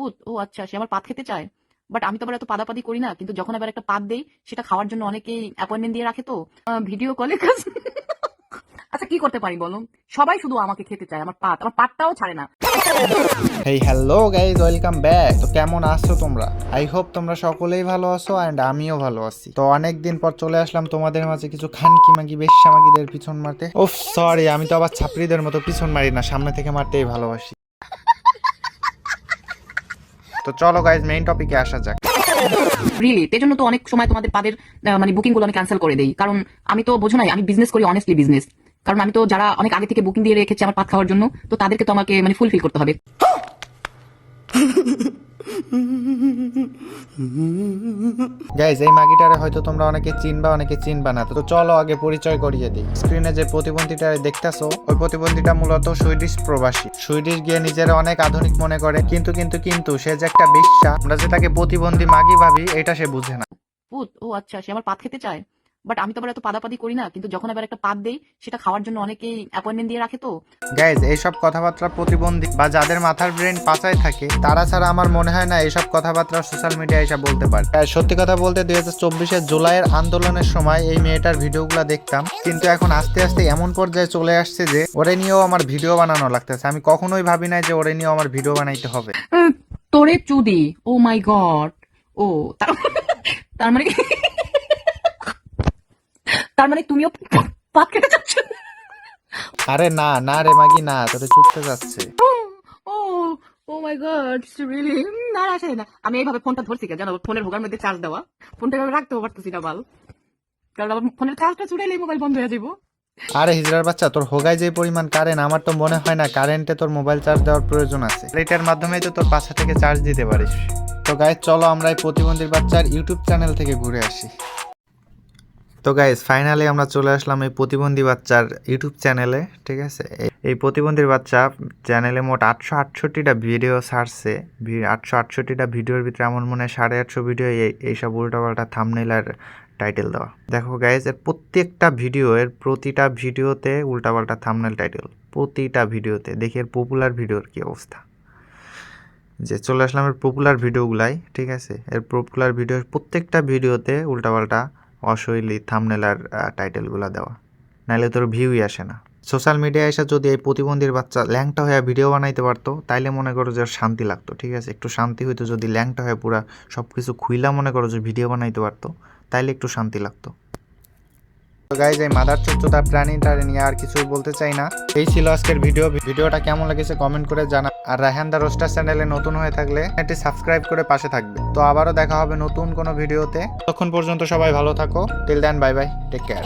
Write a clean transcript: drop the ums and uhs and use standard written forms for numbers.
ভূত, ও আচ্ছা, সে আমার পাত খেতে চায়। বাট আমি তো আবার এত পাদাপাদি করি না, কিন্তু যখন আবার একটা পাত দেই সেটা খাওয়ার জন্য অনেকেই অ্যাপয়েন্টমেন্ট দিয়ে রাখে, তো ভিডিও কলে কাজ। আচ্ছা কি করতে পারি বলো? সবাই শুধু আমাকে খেতে চায়, আমার পাতটাও ছাড়ে না। Hey hello guys, welcome back. তো কেমন আছো তোমরা? আই হোপ তোমরা সকলেই ভালো আছো অ্যান্ড আমিও ভালো আছি। তো অনেকদিন পর চলে আসলাম তোমাদের মাঝে কিছু খানকি মাগি বেশ্যামাগিদের পিছন মারতে। ওফ সরি, আমি তো আবার ছাপড়িদের মতো পিছন মারি না, সামনে থেকে মারতেই ভালোবাসি। তো চলো গাইজ, মেইন টপিকে আসা যাক। রিয়েলি এই জন্য তো অনেক সময় তোমাদের পাদের মানে বুকিং গুলো আমি ক্যান্সেল করে দেই, কারণ আমি তো বোঝো নাই, আমি বিজনেস করি, অনেস্টলি বিজনেস। কারণ আমি তো যারা অনেক আগে থেকে বুকিং দিয়ে রেখেছে আমার পাত খাওয়ার জন্য, তো তাদেরকে তো আমাকে মানে ফুলফিল করতে হবে। গাইজ, এই মাগিটারে হয়তো তোমরা অনেকে চিনবা, অনেকে চিনবা না। তো চলো আগে পরিচয় করিয়ে দিই। স্ক্রিনে যে প্রতিবন্ধীটা দেখতেছো, ওই প্রতিবন্ধীটা মূলত সুইডিশ প্রবাসী। সুইডিশ গিয়ে নিজেরা অনেক আধুনিক মনে করে, কিন্তু সে যে একটা বেশ্যা, আমরা যে তাকে প্রতিবন্ধী মাগি ভাবি, এটা সে বুঝে না। ভূত, ও আচ্ছা, সে আমার পাত খেতে চায়। বাট আমি তো আবার এত পাদাপাদি করি না, কিন্তু যখন আবার একটা পাত দেই সেটা খাওয়ার জন্য অনেকেই অ্যাপয়েন্টমেন্ট দিয়ে রাখে, তো গাইজ, এইসব কথাবার্তা প্রতিবন্ধী বা যাদের মাথার ব্রেন পাচায় থাকে তারা ছাড়া আমার মনে হয় না এইসব কথাবার্তা সোশ্যাল মিডিয়ায় এসে বলতে পারে। সত্যি কথা বলতে 2024 জুলাইয়ের আন্দোলনের সময় এই মেয়েটার ভিডিওগুলো দেখতাম, কিন্তু এখন আস্তে আস্তে এমন পর্যায়ে চলে আসছে যে ওরে নিয়েও আমার ভিডিও বানানো লাগতেছে। আমি কখনোই ভাবি না যে ওরে নিয়েও আমার ভিডিও বানাইতে হবে। তোরে চুদি, ও মাই গড। ও তার মানে তার মানে তুমিও পাত খেতে চাচ্ছ? আরে না না রে মাগি, না, তোরে চুপতে যাচ্ছে। ও ও মাই গড, রিয়েলি না আসে না। আমি এইভাবে ফোনটা ধরছি কেন জানো? ফোনের ভোগার মধ্যে চার্জ দেওয়া, ফোনটা এভাবে রাখতেও পারতেছি না বাল, কারণ আমার ফোনের চার্জটা চুড়াইলেই মোবাইল বন্ধ হয়ে যাবো। আরে হিজড়ার বাচ্চা, তোর হোগায় যে পরিমাণ কারেন্ট, আমার তো মনে হয় না কারেন্টে তোর মোবাইল চার্জ দেওয়ার প্রয়োজন আছে। এটার মাধ্যমেই তো তোর বাসা থেকে চার্জ দিতে পারিস। তো গাইজ, চলো আমরা এই প্রতিবন্ধীর বাচ্চার ইউটিউব চ্যানেল থেকে ঘুরে আসি। তো গাইজ, ফাইনালি আমরা চলে আসলাম এই প্রতিবন্ধী বাচ্চার ইউটিউব চ্যানেলে। ঠিক আছে, এই প্রতিবন্ধীর বাচ্চা চ্যানেলে মোট 868টা ভিডিও ছাড়ছে। 868টা ভিডিওর ভিতরে আমার মনে হয় 850 ভিডিও এইসব উল্টাপাল্টা থাম্বনেল আর টাইটেল দেওয়া। দেখো গাইজ, এর প্রত্যেকটা ভিডিও, এর প্রতিটা ভিডিওতে উল্টাপাল্টা থাম্বনেল টাইটেল, প্রতিটা ভিডিওতে। দেখি এর পপুলার ভিডিওর কি অবস্থা। যে চলে আসলাম এর পপুলার ভিডিওগুলাই। ঠিক আছে, এর পপুলার ভিডিওর প্রত্যেকটা ভিডিওতে উল্টাপাল্টা অশৈলী থাম্বনেল আর টাইটেলগুলো দেওয়া, নাহলে তোর ভিউই আসে না। সোশ্যাল মিডিয়ায় এসে যদি এই প্রতিবন্ধীর বাচ্চা ল্যাংটা হয়ে ভিডিও বানাইতে পারতো, তাইলে মনে করো যে শান্তি লাগতো। ঠিক আছে, একটু শান্তি হইতো যদি ল্যাংটা হয়ে পুরা সব কিছু খুইলা মনে করো যে ভিডিও বানাইতে পারতো, তাইলে একটু শান্তি লাগতো। তো গাইজ, এই মাদার চোদ্দটা প্রাণীটা নিয়ে আর কিছুই বলতে চাই না। এই ছিল আজকের ভিডিওটা কেমন লেগেছে কমেন্ট করে জানা। আর রায়হান দা রোস্টার চ্যানেলে নতুন হয়ে থাকলে এটি সাবস্ক্রাইব করে পাশে থাকবে। তো আবারও দেখা হবে নতুন কোনো ভিডিওতে। ততক্ষণ পর্যন্ত সবাই ভালো থাকো। Till then, bye bye, take care.